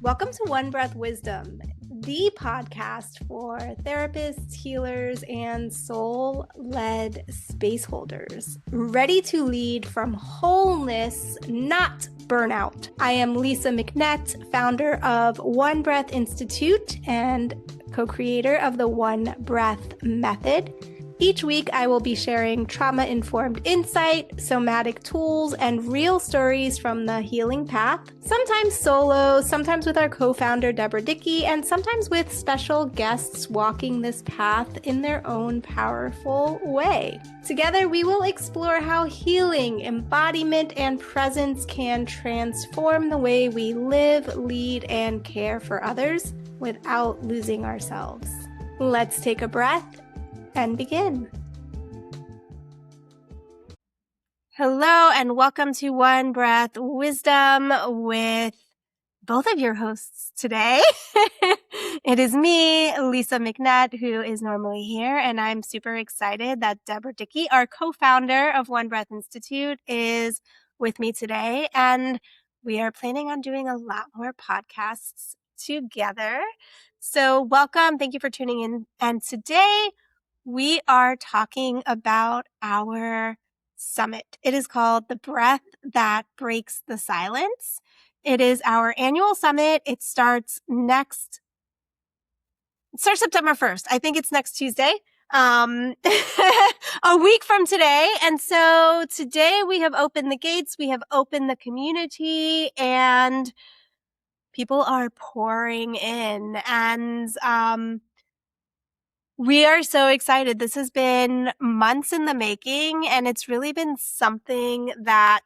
Welcome to One Breath Wisdom, the podcast for therapists, healers, and soul-led space holders, ready to lead from wholeness, not burnout. I am Lisa McNett, founder of One Breath Institute and co-creator of the One Breath Method. Each week, I will be sharing trauma-informed insight, somatic tools, and real stories from the healing path, sometimes solo, sometimes with our co-founder, Deborah Dickey, and sometimes with special guests walking this path in their own powerful way. Together, we will explore how healing, embodiment, and presence can transform the way we live, lead, and care for others without losing ourselves. Let's take a breath and begin. Hello, and welcome to One Breath Wisdom with both of your hosts today. It is me, Lisa McNett, who is normally here, and I'm super excited that Deborah Dickey, our co-founder of One Breath Institute, is with me today, and we are planning on doing a lot more podcasts together. So welcome. Thank you for tuning in. And today, we are talking about our summit. It is called The Breath That Breaks the Silence. It is our annual summit. It starts September 1st. I think it's next Tuesday, a week from today. And so today we have opened the gates, we have opened the community, and people are pouring in. And we are so excited. This has been months in the making, and it's really been something that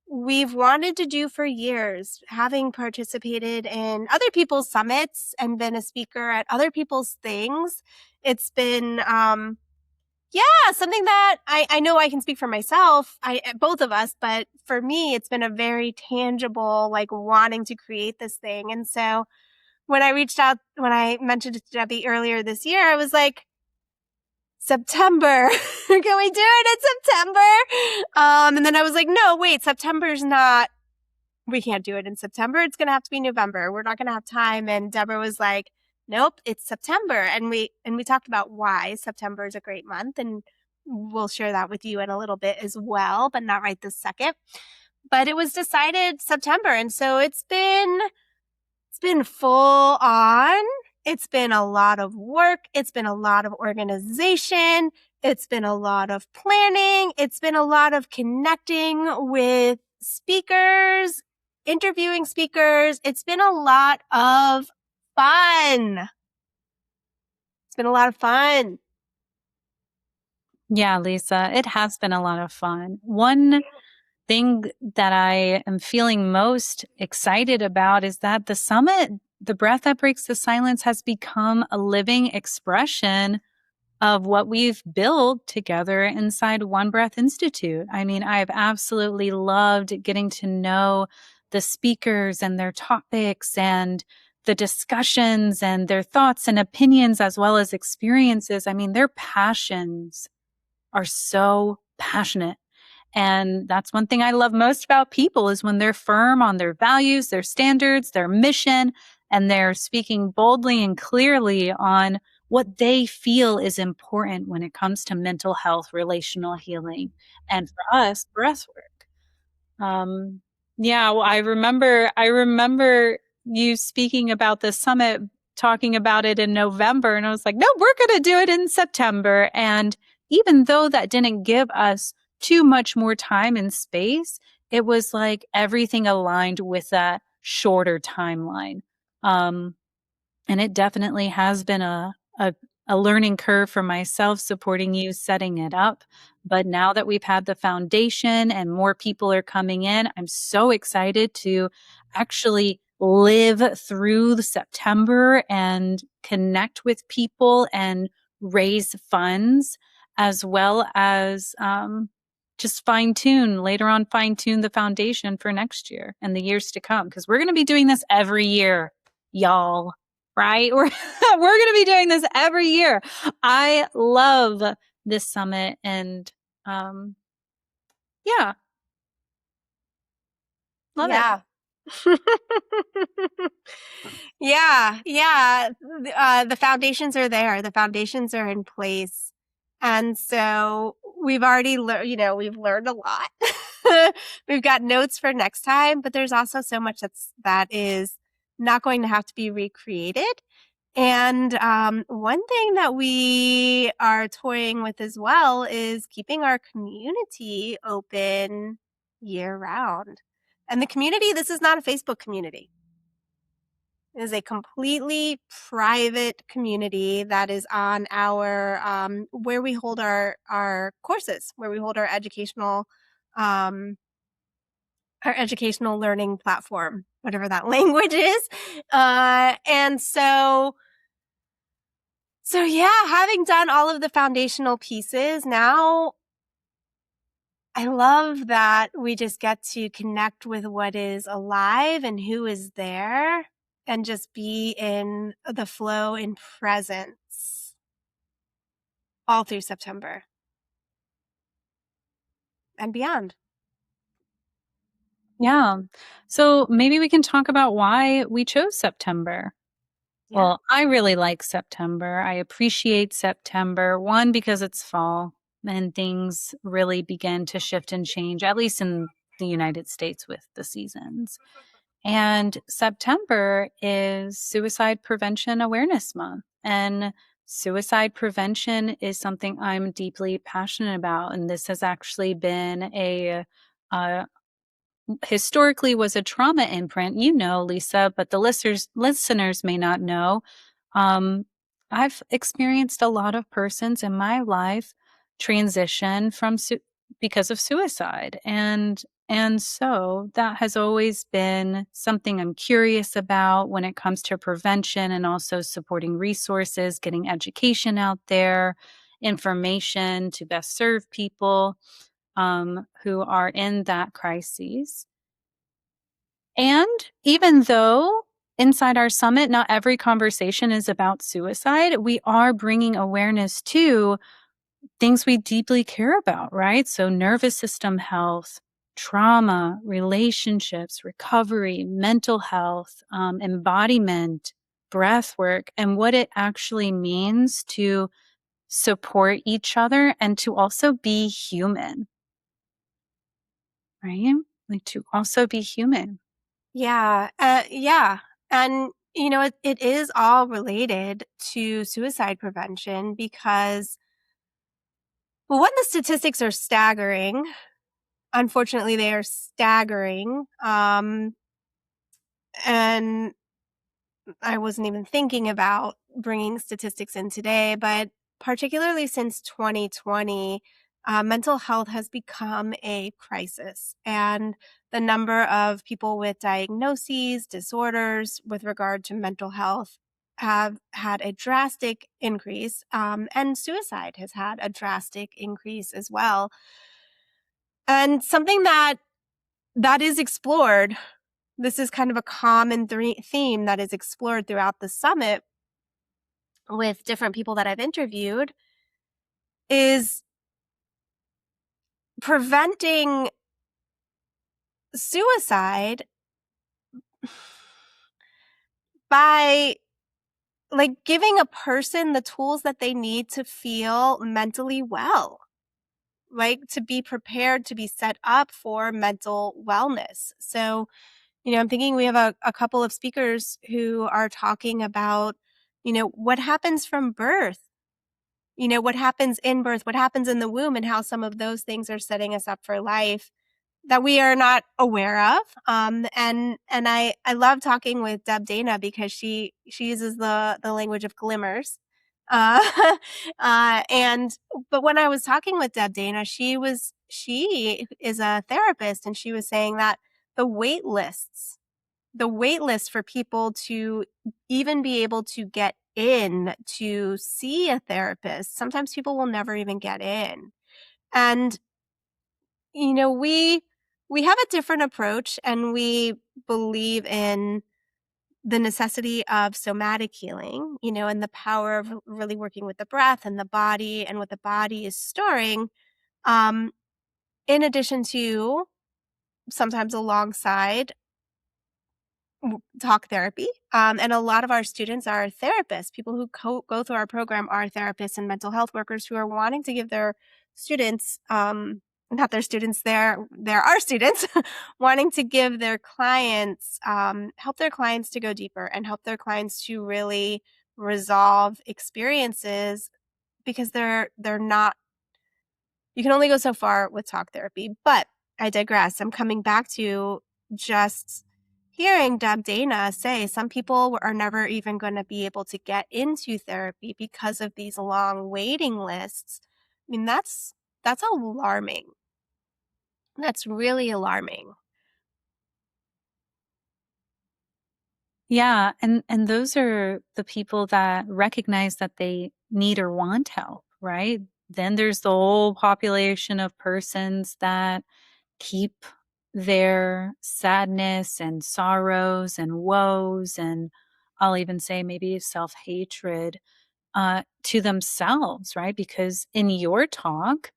we've wanted to do for years, having participated in other people's summits and been a speaker at other people's things. It's been, something that I know I can speak for myself, both of us, but for me, it's been a very tangible, wanting to create this thing. And so when I mentioned it to Debbie earlier this year, I was like, September, can we do it in September? And then I was like, no, wait, we can't do it in September. It's going to have to be November. We're not going to have time. And Deborah was like, nope, it's September. And we talked about why September is a great month. And we'll share that with you in a little bit as well, but not right this second. But it was decided September. And so it's been full on. It's been a lot of work. It's been a lot of organization. It's been a lot of planning. It's been a lot of connecting with speakers, interviewing speakers. It's been a lot of fun. Yeah, Lisa, it has been a lot of fun. One thing that I am feeling most excited about is that the summit, The Breath That Breaks the Silence, has become a living expression of what we've built together inside One Breath Institute. I mean, I've absolutely loved getting to know the speakers and their topics and the discussions and their thoughts and opinions as well as experiences. I mean, their passions are so passionate. And that's one thing I love most about people is when they're firm on their values, their standards, their mission, and they're speaking boldly and clearly on what they feel is important when it comes to mental health, relational healing, and for us, breathwork. I remember you speaking about the summit, talking about it in November, and I was like, no, we're going to do it in September. And even though that didn't give us too much more time and space, it was like everything aligned with that shorter timeline. And it definitely has been a learning curve for myself, supporting you, setting it up. But now that we've had the foundation and more people are coming in, I'm so excited to actually live through September and connect with people and raise funds, as well as just fine tune the foundation for next year and the years to come. Because we're going to be doing this every year, y'all, right? We're going to be doing this every year. I love this summit and love it. Yeah, yeah. The foundations are there. The foundations are in place. And so we've already learned, we've learned a lot. We've got notes for next time, but there's also so much that is not going to have to be recreated. And one thing that we are toying with as well is keeping our community open year round. And the community, this is not a Facebook community. It is a completely private community that is on our where we hold our courses, where we hold um, our educational learning platform, whatever that language is. And so yeah, having done all of the foundational pieces, now I love that we just get to connect with what is alive and who is there and just be in the flow and presence all through September and beyond. Yeah. So maybe we can talk about why we chose September. Yeah. Well, I really like September. I appreciate September. One, because it's fall and things really begin to shift and change, at least in the United States with the seasons. And September is Suicide Prevention Awareness Month. And suicide prevention is something I'm deeply passionate about. And this has actually been a historically was a trauma imprint, Lisa, but the listeners may not know. Um, I've experienced a lot of persons in my life transition because of suicide, and so that has always been something I'm curious about when it comes to prevention and also supporting resources, getting education out there, information to best serve people who are in that crisis. And even though inside our summit, not every conversation is about suicide, we are bringing awareness to things we deeply care about, right? So, nervous system health, trauma, relationships, recovery, mental health, embodiment, breath work, and what it actually means to support each other and to also be human, right? Like to also be human. Yeah. Yeah. And, it is all related to suicide prevention because, well, one, the statistics are staggering. Unfortunately, they are staggering. And I wasn't even thinking about bringing statistics in today, but particularly since 2020, mental health has become a crisis. And the number of people with diagnoses, disorders with regard to mental health have had a drastic increase. And suicide has had a drastic increase as well. And something that is explored, this is kind of a common theme that is explored throughout the summit with different people that I've interviewed, is preventing suicide by giving a person the tools that they need to feel mentally well, like to be prepared to be set up for mental wellness. So, I'm thinking we have a couple of speakers who are talking about, what happens from birth, what happens in birth, what happens in the womb, and how some of those things are setting us up for life that we are not aware of. And I love talking with Deb Dana because she uses the language of glimmers. Uh, but when I was talking with Deb Dana, she is a therapist, and she was saying that the the wait list for people to even be able to get in to see a therapist, sometimes people will never even get in. And we have a different approach, and we believe in the necessity of somatic healing, and the power of really working with the breath and the body and what the body is storing, um, in addition to sometimes alongside talk therapy. And a lot of our students are therapists. People who go through our program are therapists and mental health workers who are wanting to give their students, not their students, they're our students, wanting to give their clients, help their clients to go deeper and help their clients to really resolve experiences, because they're not, you can only go so far with talk therapy. But I digress. I'm coming back to just hearing Deb Dana say some people are never even going to be able to get into therapy because of these long waiting lists. I mean, that's alarming. That's really alarming. Yeah, and those are the people that recognize that they need or want help, right? Then there's the whole population of persons that keep their sadness and sorrows and woes, and I'll even say maybe self-hatred to themselves, right? Because in your talk,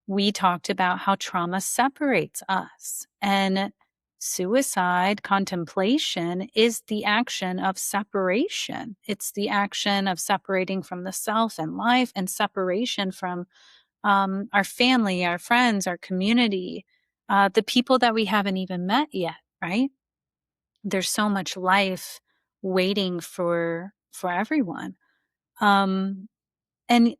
we talked about how trauma separates us, and suicide contemplation is the action of separation. It's the action of separating from the self and life, and separation from our family, our friends, our community, the people that we haven't even met yet, right? There's so much life waiting for everyone. Um, and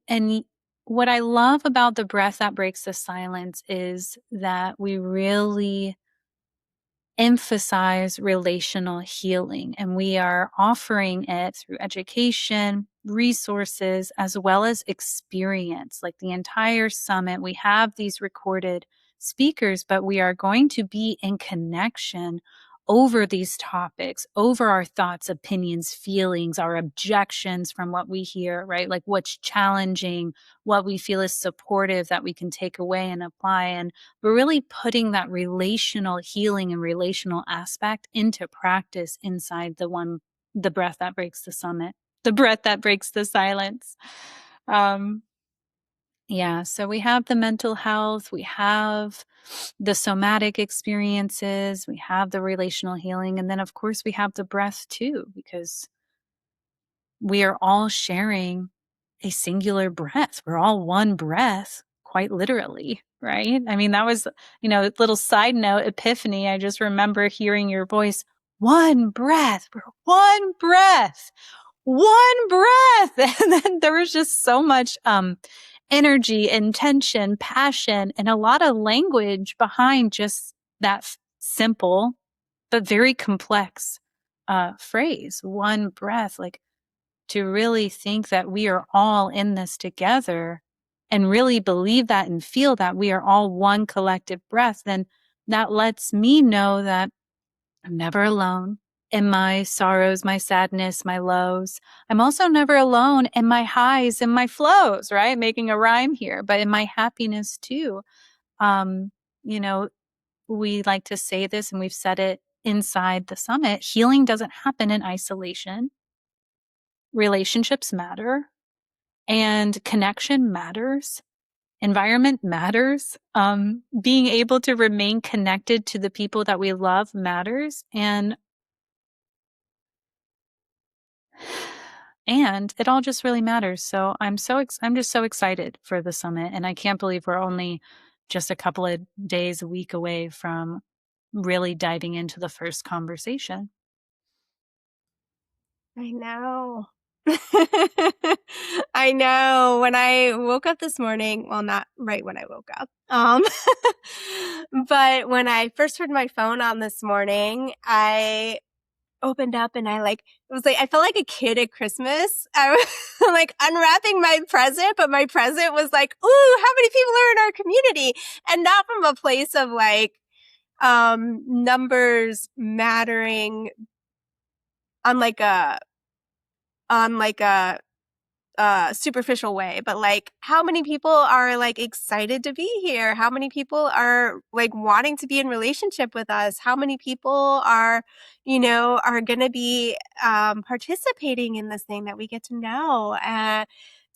what I love about the breath that breaks the silence is that we really emphasize relational healing, and we are offering it through education, resources, as well as experience. Like the entire summit, we have these recorded speakers, but we are going to be in connection over these topics, over our thoughts, opinions, feelings, our objections from what we hear, right? Like what's challenging, what we feel is supportive that we can take away and apply. And we're really putting that relational healing and relational aspect into practice inside the breath that breaks the summit, the breath that breaks the silence. Yeah, so we have the mental health, we have the somatic experiences, we have the relational healing, and then of course we have the breath too, because we are all sharing a singular breath. We're all one breath, quite literally, right? I mean, that was, a little side note, epiphany. I just remember hearing your voice, one breath, we're one breath, one breath. And then there was just so much energy, intention, passion, and a lot of language behind just that simple but very complex phrase, one breath. Like, to really think that we are all in this together and really believe that and feel that we are all one collective breath, then that lets me know that I'm never alone in my sorrows, my sadness, my lows. I'm also never alone in my highs and my flows, right? Making a rhyme here, but in my happiness too. Um, you know, we like to say this, and we've said it inside the summit: healing doesn't happen in isolation. Relationships matter, and connection matters. Environment matters. Being able to remain connected to the people that we love matters. And it all just really matters. So I'm just so excited for the summit, and I can't believe we're only just a couple of days, a week away from really diving into the first conversation. I know. I know. When I woke up this morning, well, not right when I woke up, but when I first heard my phone on this morning, I opened up and it was like, I felt like a kid at Christmas. I was like unwrapping my present, but my present was like, ooh, how many people are in our community? And not from a place of numbers mattering on a superficial way, but how many people are excited to be here? How many people are wanting to be in relationship with us? How many people are going to be participating in this thing that we get to know?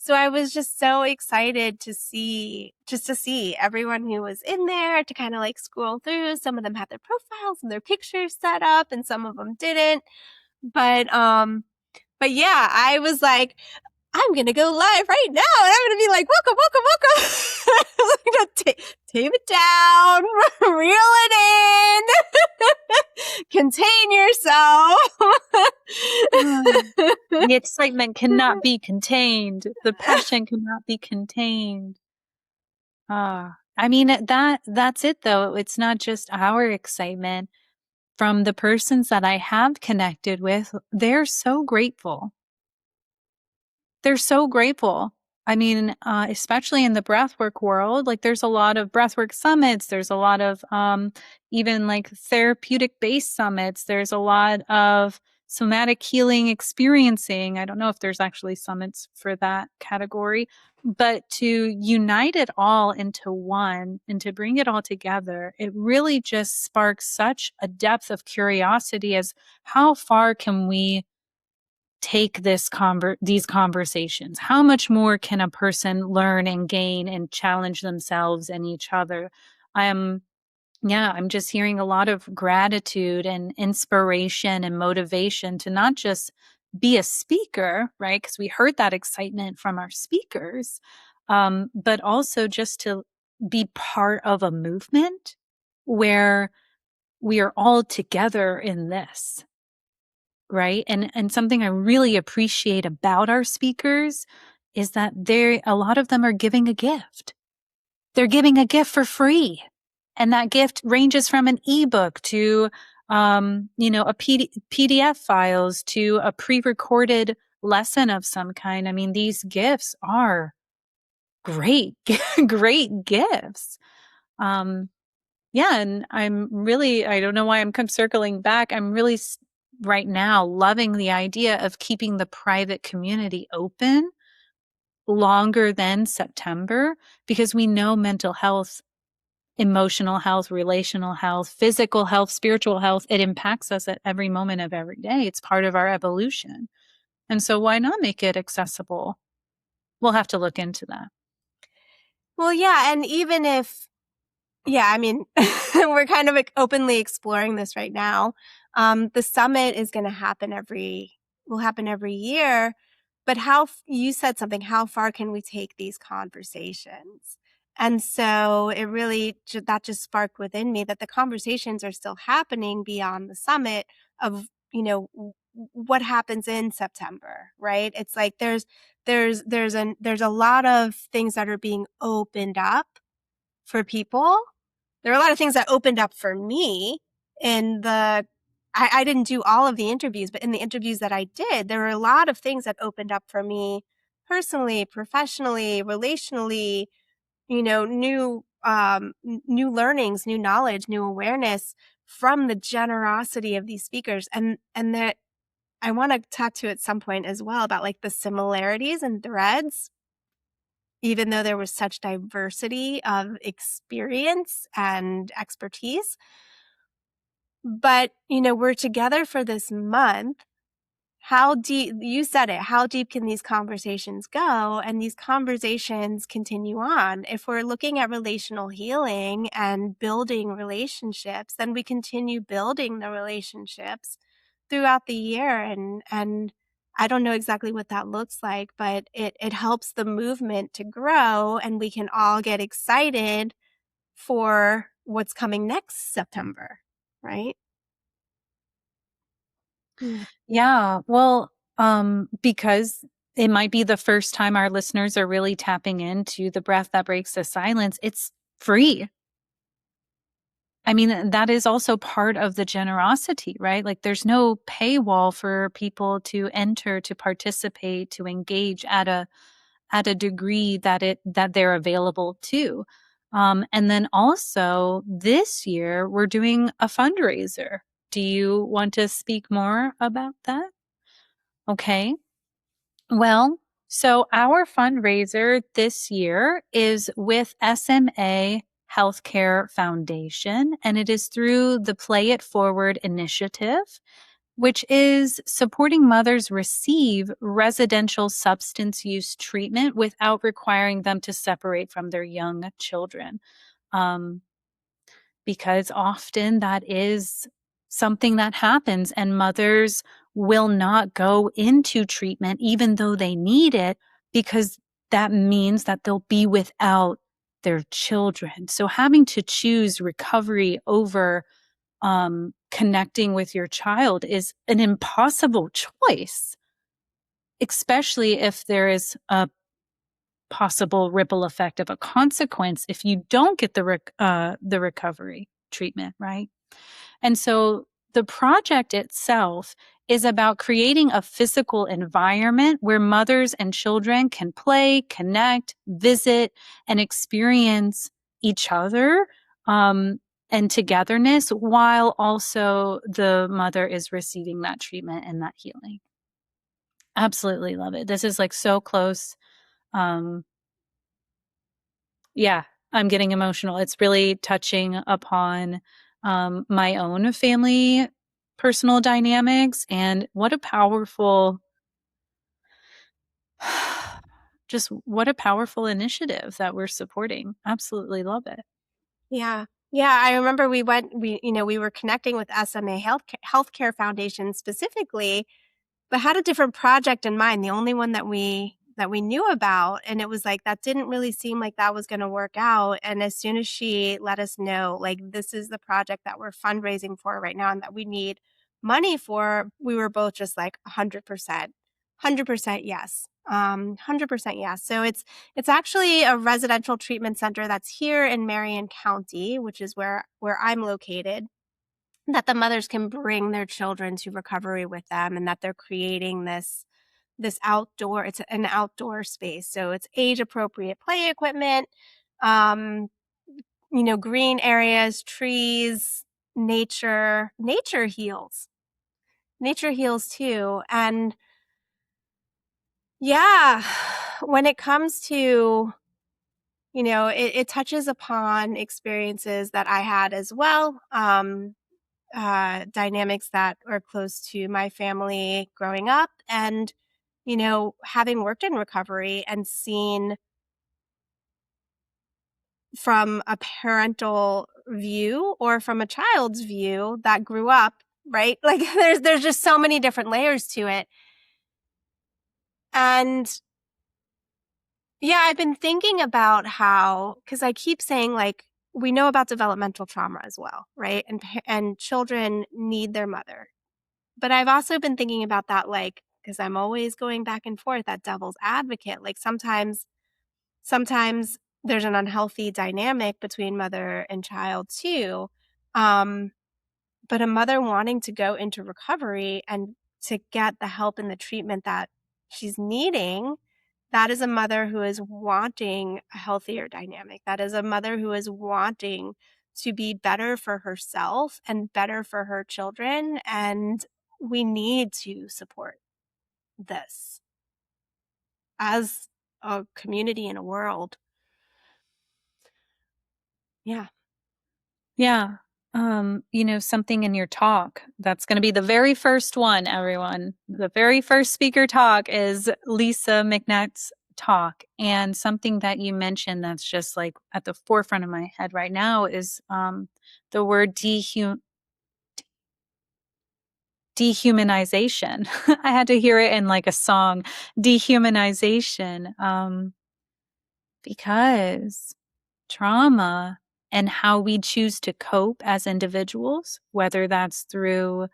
So I was just so excited to see everyone who was in there, to kind of like scroll through. Some of them had their profiles and their pictures set up, and some of them didn't. But yeah, I was like, I'm going to go live right now. And I'm going to be like, welcome, welcome, welcome. I'm going to tape it down, reel it in, contain yourself. The excitement cannot be contained. The passion cannot be contained. I mean, that's it though. It's not just our excitement. From the persons that I have connected with, they're so grateful. They're so grateful. I mean, especially in the breathwork world, like there's a lot of breathwork summits. There's a lot of even like therapeutic based summits. There's a lot of somatic healing experiencing. I don't know if there's actually summits for that category, but to unite it all into one and to bring it all together, it really just sparks such a depth of curiosity as how far can we take these conversations? How much more can a person learn and gain and challenge themselves and each other? I'm just hearing a lot of gratitude and inspiration and motivation to not just be a speaker, right? Because we heard that excitement from our speakers, but also just to be part of a movement where we are all together in this. Right. And something I really appreciate about our speakers is that a lot of them are giving a gift. They're giving a gift for free. And that gift ranges from an ebook to, PDF files to a pre-recorded lesson of some kind. I mean, these gifts are great, great gifts. And I don't know why I'm circling back. I'm really right now loving the idea of keeping the private community open longer than September, because we know mental health, emotional health, relational health, physical health, spiritual health, it impacts us at every moment of every day. It's part of our evolution. And so why not make it accessible? We'll have to look into that. Well, yeah. And even if, I mean, we're kind of openly exploring this right now. The summit is going to happen will happen every year. But you said something, how far can we take these conversations? And so it really, that just sparked within me that the conversations are still happening beyond the summit of, what happens in September, right? It's like there's a lot of things that are being opened up for people. There are a lot of things that opened up for me I didn't do all of the interviews, but in the interviews that I did, there were a lot of things that opened up for me personally, professionally, relationally, new learnings, new knowledge, new awareness from the generosity of these speakers. And that I want to talk to at some point as well about like the similarities and threads, even though there was such diversity of experience and expertise. But, we're together for this month. How deep, you said it, how deep can these conversations go? And these conversations continue on. If we're looking at relational healing and building relationships, then we continue building the relationships throughout the year. And I don't know exactly what that looks like, but it helps the movement to grow, and we can all get excited for what's coming next September, right? Yeah. Well, because it might be the first time our listeners are really tapping into the breath that breaks the silence. It's free. I mean, that is also part of the generosity, right? Like there's no paywall for people to enter, to participate, to engage at a degree that they're available to. And then also this year we're doing a fundraiser. Do you want to speak more about that? Okay. Well, so our fundraiser this year is with SMA Healthcare Foundation, and it is through the Play It Forward initiative. which is supporting mothers receive residential substance use treatment without requiring them to separate from their young children. Because often that is something that happens, and mothers will not go into treatment even though they need it, because that means that they'll be without their children. So having to choose recovery over connecting with your child is an impossible choice, especially if there is a possible ripple effect of a consequence if you don't get the recovery treatment, right? And so the project itself is about creating a physical environment where mothers and children can play, connect, visit, and experience each other and togetherness, while also the mother is receiving that treatment and that healing. Absolutely love it. This is like so close. Yeah, I'm getting emotional. It's really touching upon my own family personal dynamics, and what a powerful just what a powerful initiative that we're supporting. Absolutely love it. Yeah. Yeah, I remember we were connecting with SMA Healthcare Foundation specifically, but had a different project in mind, the only one that we knew about, and it was like that didn't really seem like that was going to work out. And as soon as she let us know, like, this is the project that we're fundraising for right now and that we need money for, we were both just like 100% yes. 100% yes. So it's actually a residential treatment center that's here in Marion County, which is where I'm located, that the mothers can bring their children to recovery with them, and that they're creating this outdoor, it's an outdoor space. So it's age appropriate play equipment, green areas, trees, nature heals. Nature heals too. And yeah, when it comes to, it touches upon experiences that I had as well. Dynamics that are close to my family growing up, and having worked in recovery and seen from a parental view or from a child's view that grew up, right? Like there's just so many different layers to it. And yeah, I've been thinking about how, because I keep saying, like, we know about developmental trauma as well, right? And children need their mother. But I've also been thinking about that, like, because I'm always going back and forth, that devil's advocate. Like sometimes there's an unhealthy dynamic between mother and child too. But a mother wanting to go into recovery and to get the help and the treatment that she's needing, that is a mother who is wanting a healthier dynamic. That is a mother who is wanting to be better for herself and better for her children. And we need to support this as a community and a world. Yeah. Yeah. Something in your talk that's going to be the very first one, everyone. The very first speaker talk is Lisa McNett's talk. And something that you mentioned that's just like at the forefront of my head right now is the word dehumanization. I had to hear it in like a song, dehumanization, because trauma and how we choose to cope as individuals, whether that's through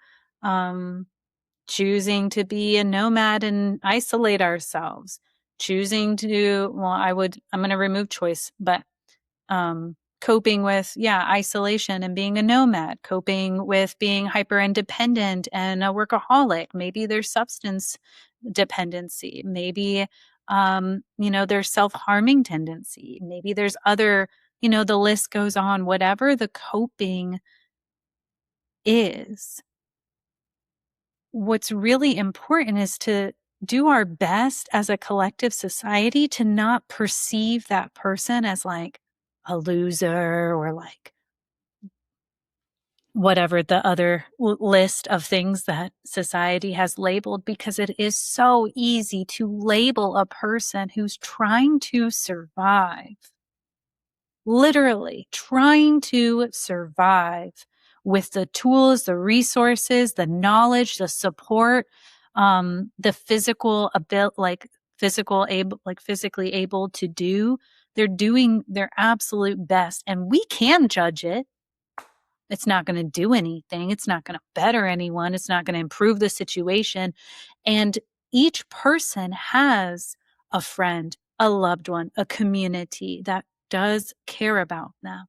choosing to be a nomad and isolate ourselves, choosing to, I'm going to remove choice, but coping with, isolation and being a nomad, coping with being hyper independent and a workaholic. Maybe there's substance dependency. Maybe, there's self-harming tendency. Maybe there's other, the list goes on, whatever the coping is. What's really important is to do our best as a collective society to not perceive that person as like a loser or like whatever the other list of things that society has labeled, because it is so easy to label a person who's trying to survive, literally trying to survive with the tools, the resources, the knowledge, the support, the physical ability, physically able to do. They're doing their absolute best, and we can judge it. It's not going to do anything. It's not going to better anyone. It's not going to improve the situation. And each person has a friend, a loved one, a community that does care about them.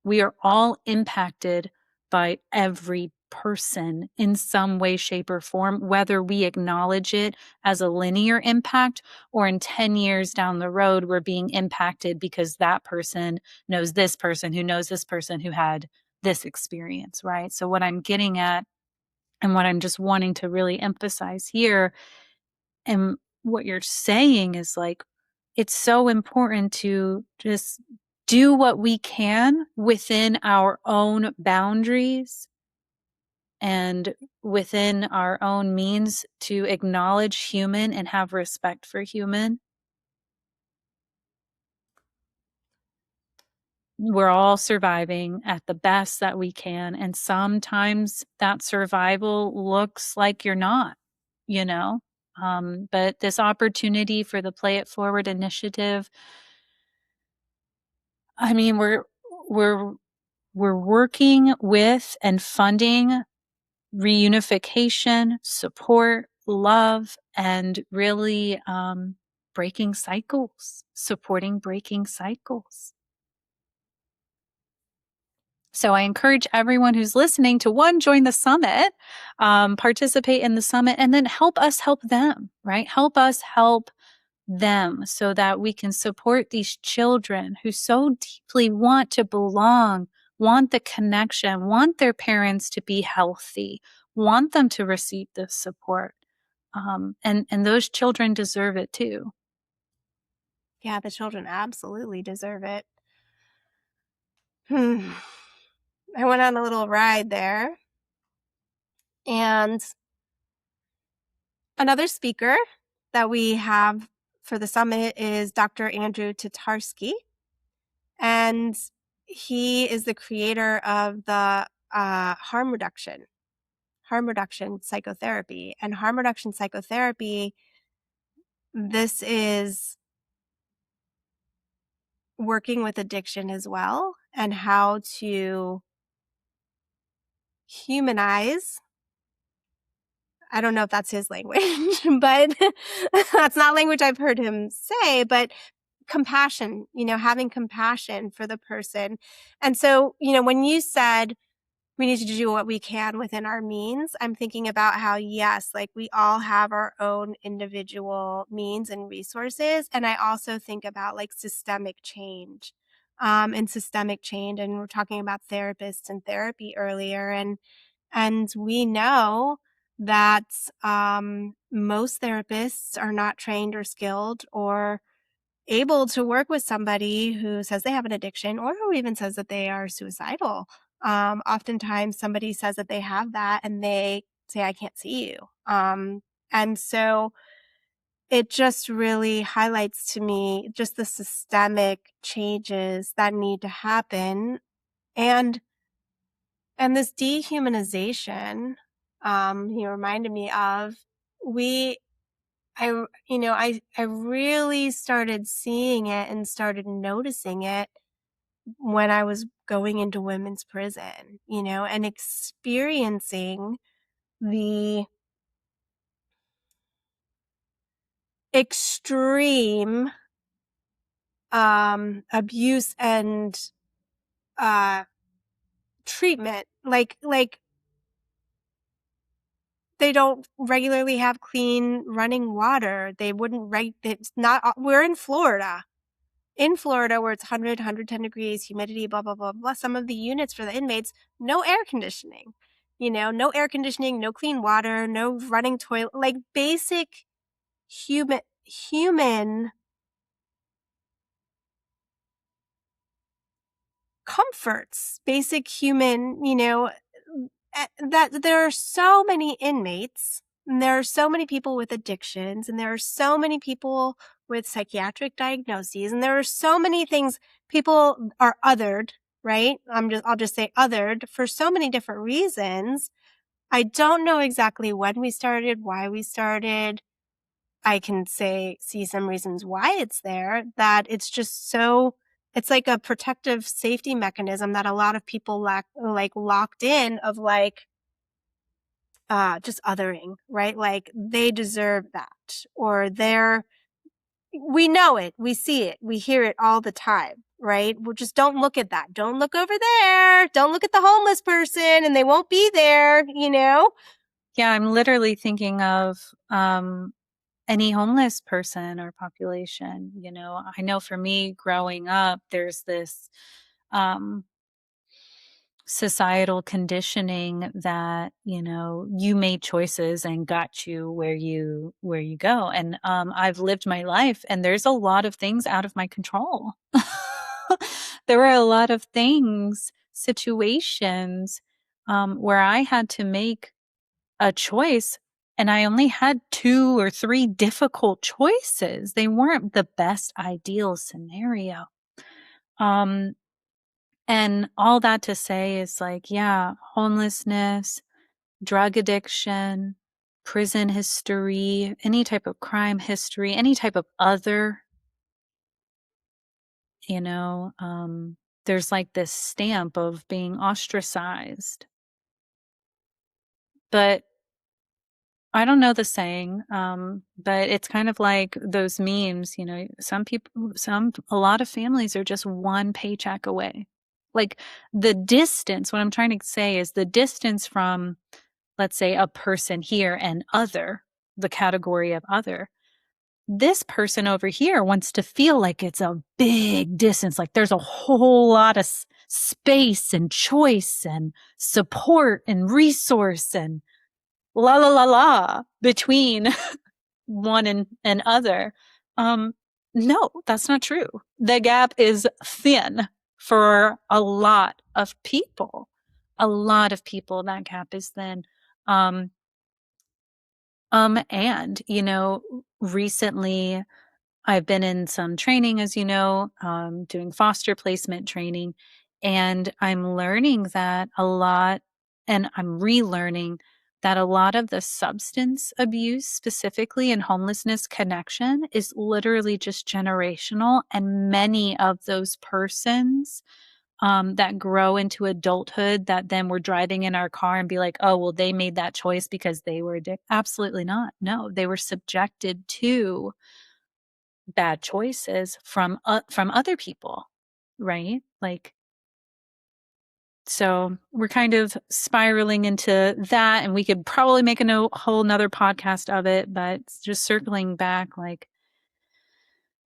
We are all impacted by every person in some way, shape, or form, whether we acknowledge it as a linear impact or in 10 years down the road, we're being impacted because that person knows this person who knows this person who had this experience, right? So what I'm getting at and what I'm just wanting to really emphasize here and what you're saying is like, it's so important to just do what we can within our own boundaries and within our own means to acknowledge human and have respect for human. We're all surviving at the best that we can. And sometimes that survival looks like you're not, you know? But this opportunity for the Play It Forward initiative, I mean, we're working with and funding reunification, support, love, and really breaking cycles, supporting breaking cycles. So I encourage everyone who's listening to, one, join the summit, participate in the summit, and then help us help them, right? Help us help them so that we can support these children who so deeply want to belong, want the connection, want their parents to be healthy, want them to receive this support. And those children deserve it too. Yeah, the children absolutely deserve it. I went on a little ride there. And another speaker that we have for the summit is Dr. Andrew Tatarski. And he is the creator of the harm reduction psychotherapy. And harm reduction psychotherapy, this is working with addiction as well, and how to humanize. I don't know if that's his language, but that's not language I've heard him say, but compassion, having compassion for the person. And so, when you said we need to do what we can within our means, I'm thinking about how, yes, like we all have our own individual means and resources. And I also think about like systemic change, and we're talking about therapists and therapy earlier. And we know that most therapists are not trained or skilled or able to work with somebody who says they have an addiction or who even says that they are suicidal. Oftentimes somebody says that they have that and they say, I can't see you. And so it just really highlights to me just the systemic changes that need to happen. And this dehumanization, he reminded me of, I really started seeing it and started noticing it when I was going into women's prison, and experiencing the extreme abuse and treatment. Like they don't regularly have clean running water. They wouldn't it's not, we're in Florida, where it's 110 degrees, humidity, blah, blah, blah, blah. Some of the units for the inmates, no air conditioning, no air conditioning, no clean water, no running toilet, like basic human comforts, basic human, that there are so many inmates, and there are so many people with addictions, and there are so many people with psychiatric diagnoses, and there are so many things. People are othered, right? I'll just say othered for so many different reasons. I don't know exactly when we started, why we started. I can see some reasons why it's there, that it's just so, it's like a protective safety mechanism that a lot of people locked in of just othering, right? Like they deserve that, or we know it, we see it, we hear it all the time, right? Well, just don't look at that. Don't look over there. Don't look at the homeless person and they won't be there, Yeah, I'm literally thinking of any homeless person or population. I know for me growing up, there's this societal conditioning that you made choices and got you where you go. And I've lived my life, and there's a lot of things out of my control. There were a lot of things, situations, where I had to make a choice, and I only had 2 or 3 difficult choices. They weren't the best ideal scenario. And all that to say is yeah, homelessness, drug addiction, prison history, any type of crime history, any type of other, there's this stamp of being ostracized. But I don't know the saying, but it's kind of like those memes, a lot of families are just one paycheck away. The distance, what I'm trying to say is the distance from, let's say, a person here and other, the category of other. This person over here wants to feel like it's a big distance, like there's a whole lot of space and choice and support and resource and la la la la between one and other. No, that's not true. The gap is thin for a lot of people. A lot of people, that gap is thin. And recently I've been in some training, as doing foster placement training, and I'm learning that a lot, and I'm relearning that a lot of the substance abuse, specifically in homelessness connection, is literally just generational. And many of those persons that grow into adulthood, that then we're driving in our car and be like, oh, well, they made that choice because they were addicted. Absolutely not. No, they were subjected to bad choices from other people, right? So we're kind of spiraling into that, and we could probably make a whole nother podcast of it, but just circling back,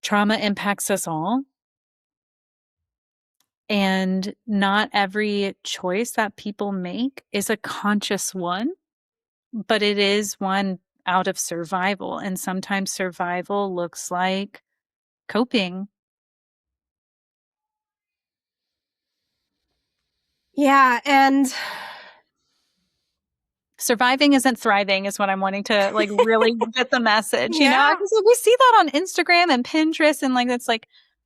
trauma impacts us all. And not every choice that people make is a conscious one, but it is one out of survival. And sometimes survival looks like coping. Yeah. And surviving isn't thriving is what I'm wanting to really get the message, Yeah. Because we see that on Instagram and Pinterest, and it's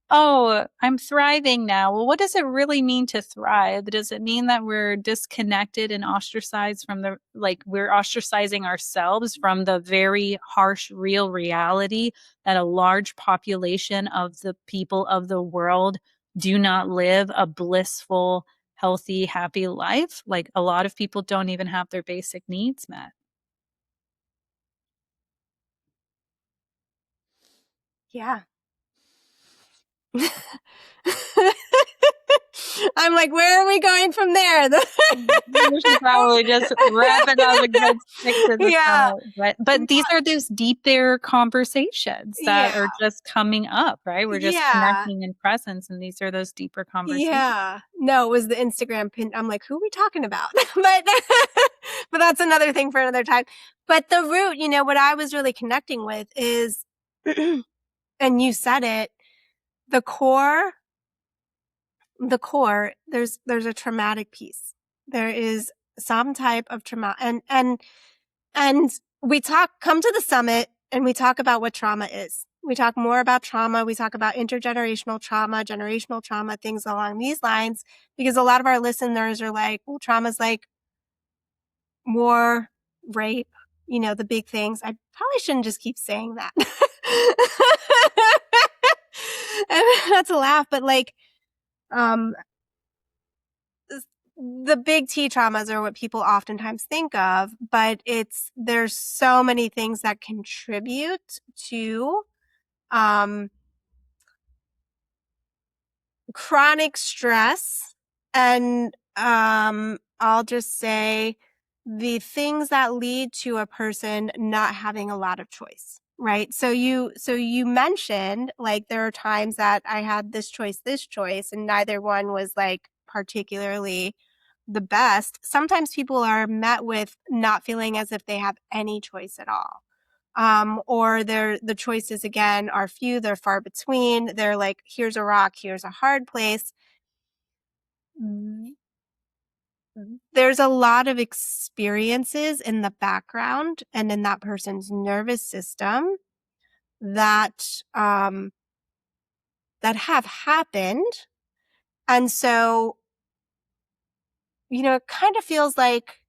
oh, I'm thriving now. Well, what does it really mean to thrive? Does it mean that we're disconnected and ostracized from we're ostracizing ourselves from the very harsh, real reality that a large population of the people of the world do not live a blissful, healthy, happy life? A lot of people don't even have their basic needs met. Yeah. I'm like, where are we going from there? We should probably just wrap it up and go stick to the summit. But these are those deeper conversations that are just coming up, right? We're just connecting in presence, and these are those deeper conversations. Yeah. No, it was the Instagram pin. I'm like, who are we talking about? but that's another thing for another time. But the root, what I was really connecting with is, and you said it, the core the core, there's a traumatic piece. There is some type of trauma, and we come to the summit and we talk about what trauma is. We talk more about trauma. We talk about intergenerational trauma, generational trauma, things along these lines, because a lot of our listeners are like, well, trauma's like war, rape, the big things. I probably shouldn't just keep saying that. Not to laugh, but like, the big T traumas are what people oftentimes think of, but there's so many things that contribute to, chronic stress. And, I'll just say the things that lead to a person not having a lot of choice, right? So you mentioned like there are times that I had this choice, and neither one was like particularly the best. Sometimes people are met with not feeling as if they have any choice at all. Or the choices again are few, they're far between. They're like, here's a rock, here's a hard place. There's a lot of experiences in the background and in that person's nervous system that have happened. And so, it kind of feels like,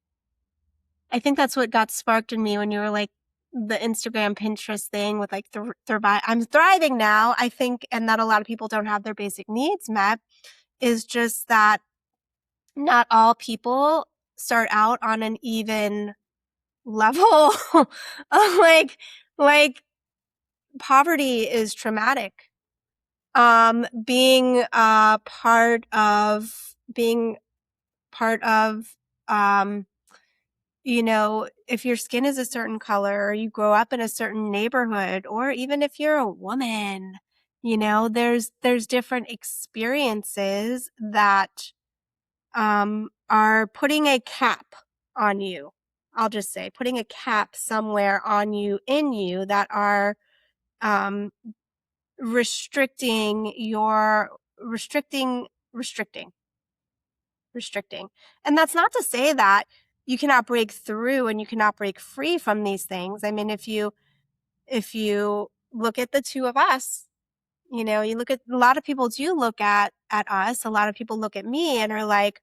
I think that's what got sparked in me when you were like the Instagram, Pinterest thing with like I'm thriving now, I think, and that a lot of people don't have their basic needs met, is just that not all people start out on an even level. like poverty is traumatic. Being part of, if your skin is a certain color, or you grow up in a certain neighborhood, or even if you're a woman, there's different experiences that are putting a cap on you. I'll just say putting a cap somewhere on you, in you, that are restricting. And that's not to say that you cannot break through and you cannot break free from these things. I mean, if you look at the two of us, you look at, a lot of people do look at us. A lot of people look at me and are like,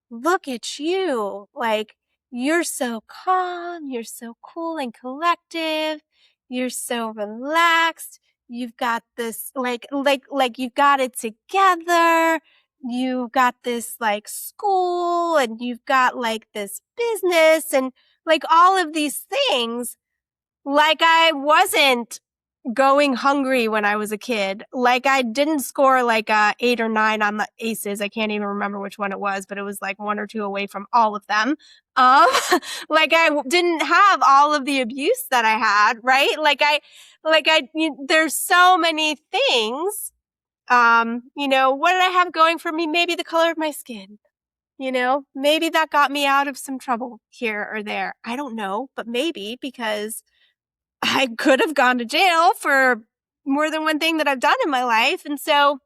look at you. Like, you're so calm. You're so cool and collective. You're so relaxed. You've got this, like you've got it together. You've got this like school, and you've got like this business, and like all of these things. Like I wasn't going hungry when I was a kid. Like I didn't score like a 8 or 9 on the aces. I can't even remember which one it was, but it was like 1 or 2 away from all of them. Like I didn't have all of the abuse that I had, right? There's so many things. What did I have going for me? Maybe the color of my skin. Maybe that got me out of some trouble here or there. I don't know, but maybe, because I could have gone to jail for more than one thing that I've done in my life. And so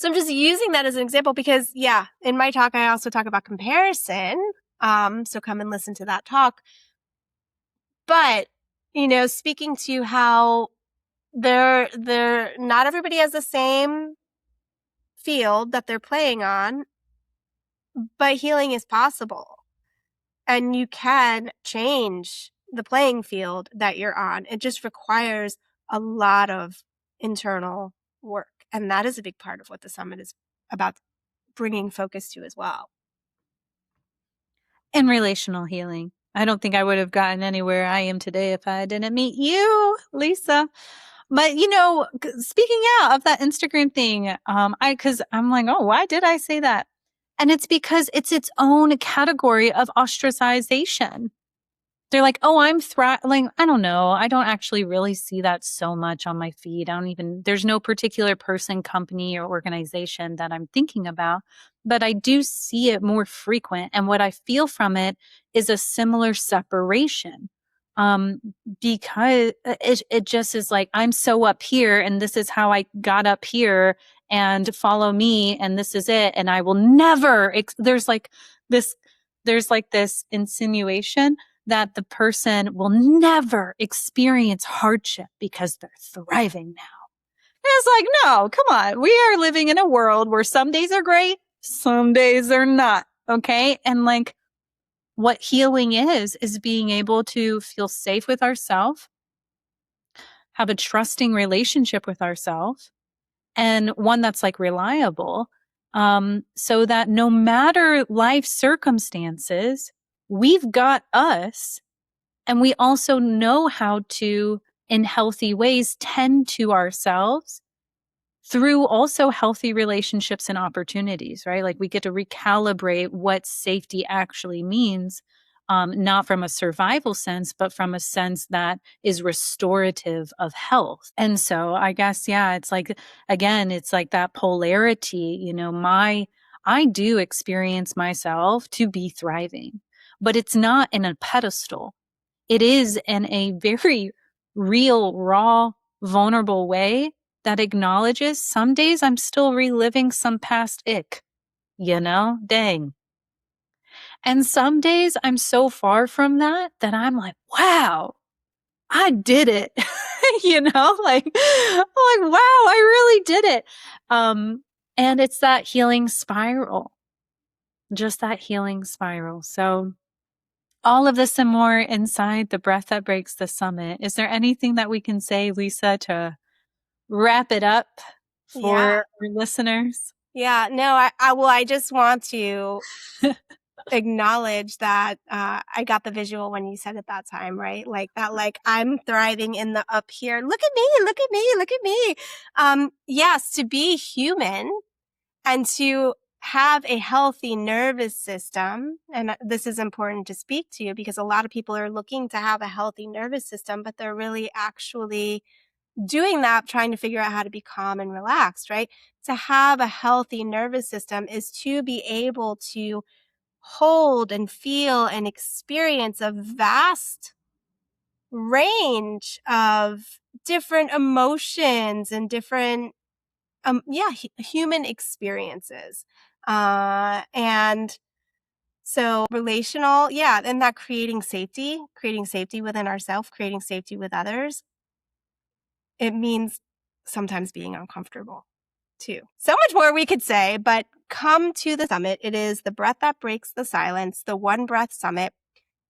I'm just using that as an example because, yeah, in my talk, I also talk about comparison. So come and listen to that talk. But, speaking to how they're not everybody has the same field that they're playing on, but healing is possible. And you can change the playing field that you're on. It just requires a lot of internal work. And that is a big part of what the summit is about bringing focus to as well. And relational healing. I don't think I would have gotten anywhere I am today if I didn't meet you, Lisa. But, speaking out of that Instagram thing, because I'm like, oh, why did I say that? And it's because it's its own category of ostracization. They're like, oh, I'm thriving. I don't know. I don't actually really see that so much on my feed. There's no particular person, company, or organization that I'm thinking about, but I do see it more frequent. And what I feel from it is a similar separation. Because it just is like, I'm so up here and this is how I got up here. and follow me, and this is it. And I will never, there's like this insinuation that the person will never experience hardship because they're thriving now. It's like, no, come on. We are living in a world where some days are great, some days are not. Okay. And like what healing is being able to feel safe with ourselves, have a trusting relationship with ourselves, and one that's like reliable. So that no matter life circumstances, we've got us. And we also know how to, in healthy ways, tend to ourselves through also healthy relationships and opportunities, right? Like we get to recalibrate what safety actually means, not from a survival sense, but from a sense that is restorative of health. And so I guess, yeah, it's like, again, it's like that polarity, you know, I do experience myself to be thriving, but it's not in a pedestal. It is in a very real, raw, vulnerable way that acknowledges some days I'm still reliving some past ick, you know, dang. And some days I'm so far from that I'm like, wow, I did it. You know, like, I'm like, wow, I really did it. And it's that healing spiral, just that healing spiral. So all of this and more inside The Breath That Breaks the Summit. Is there anything that we can say, Lisa, to wrap it up for our listeners? Yeah, no, I just want to acknowledge that I got the visual when you said it that time, right? Like that, like I'm thriving in the up here. Look at me, look at me, look at me. Yes, to be human and to have a healthy nervous system. And this is important to speak to you because a lot of people are looking to have a healthy nervous system, but they're really actually doing that, trying to figure out how to be calm and relaxed, right? To have a healthy nervous system is to be able to hold and feel and experience a vast range of different emotions and different, human experiences. And so relational, and that creating safety within ourselves, creating safety with others. It means sometimes being uncomfortable too. So much more we could say, but come to the summit. It is the breath that breaks the silence, the One Breath Summit.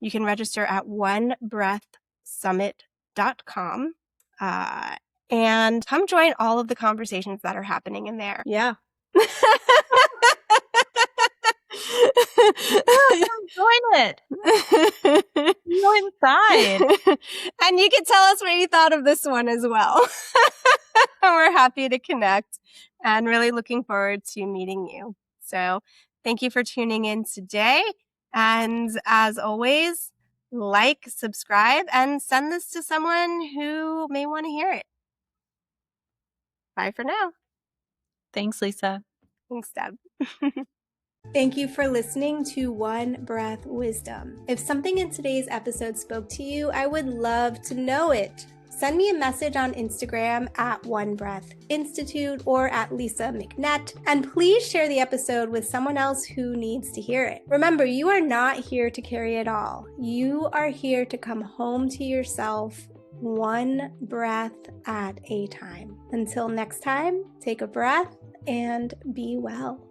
You can register at onebreathsummit.com. And come join all of the conversations that are happening in there. Yeah. Join it. Go inside. And you can tell us what you thought of this one as well. We're happy to connect and really looking forward to meeting you. So thank you for tuning in today. And as always, like, subscribe, and send this to someone who may want to hear it. Bye for now. Thanks, Lisa. Thanks, Deb. Thank you for listening to One Breath Wisdom. If something in today's episode spoke to you, I would love to know it. Send me a message on Instagram at One Breath Institute or at Lisa McNett, and please share the episode with someone else who needs to hear it. Remember, you are not here to carry it all. You are here to come home to yourself, one breath at a time. Until next time, take a breath and be well.